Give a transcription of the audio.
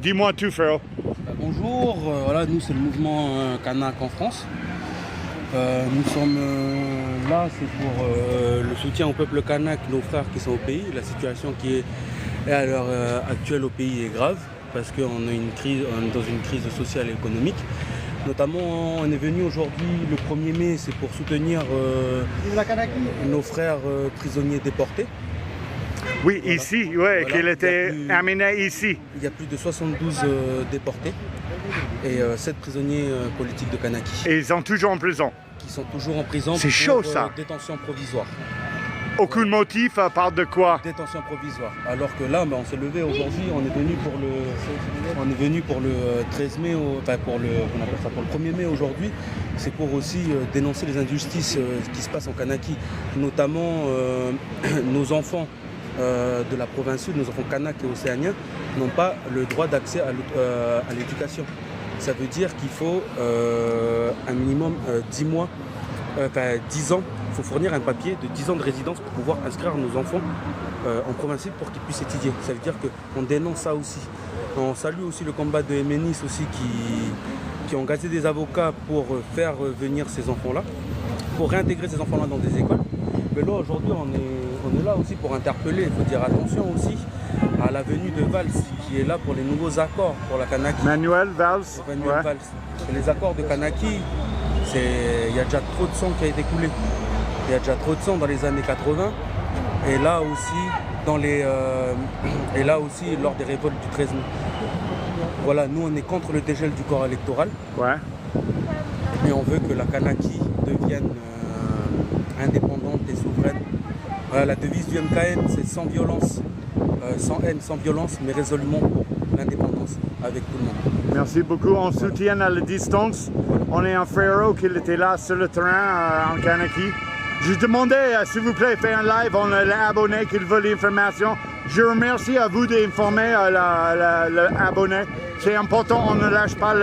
Dis-moi tout, frérot. Bonjour, voilà, nous c'est le mouvement Kanak en France. Nous sommes là, c'est pour le soutien au peuple kanak, nos frères qui sont au pays. La situation qui est à l'heure actuelle au pays est grave parce qu'on est dans une crise sociale et économique. Notamment, on est venu aujourd'hui, le 1er mai, c'est pour soutenir nos frères prisonniers déportés. Oui, Voilà. ici, oui, Voilà. qu'il était amené ici. Il y a plus de 72 déportés et 7 prisonniers politiques de Kanaki Et ils sont toujours en prison. qui sont toujours en prison C'est pour chaud, ça. détention provisoire. Aucun motif à part de quoi? Détention provisoire. Alors que là, on s'est levé aujourd'hui, on est venu pour le 13 mai, enfin pour le 1er mai aujourd'hui. C'est pour aussi dénoncer les injustices qui se passent en Kanaki, notamment nos enfants de la province sud, nos enfants kanak et océaniens, n'ont pas le droit d'accès à l'éducation. Ça veut dire qu'il faut un minimum 10 mois, 10 ans. Il faut fournir un papier de 10 ans de résidence pour pouvoir inscrire nos enfants en province sud pour qu'ils puissent étudier. Ça veut dire qu'on dénonce ça aussi. On salue aussi le combat de MNIS aussi qui ont engagé des avocats pour faire venir ces enfants-là, pour réintégrer ces enfants-là dans des écoles. Mais là aujourd'hui on est là aussi pour interpeller. Il faut dire attention aussi à la venue de Valls qui est là pour les nouveaux accords pour la Kanaki. Manuel Valls. Manuel Ouais. Valls. Et les accords de Kanaki, il y a déjà trop de sang qui a été coulé. Il y a déjà trop de sang dans les années 80 et là aussi lors des révoltes du 13 mai. Voilà, nous on est contre le dégel du corps électoral Ouais. et on veut que la Kanaki devienne indépendante et souveraine. Voilà, la devise du MKN, c'est sans violence, sans haine, sans violence, mais résolument pour l'indépendance avec tout le monde. Merci beaucoup. On soutient à la distance. On est un frérot qui était là sur le terrain en Kanaki. Je demandais, s'il vous plaît, faire un live. On a l'abonné qui veut l'information. Je remercie à vous d'informer l'abonné. C'est important, on ne lâche pas le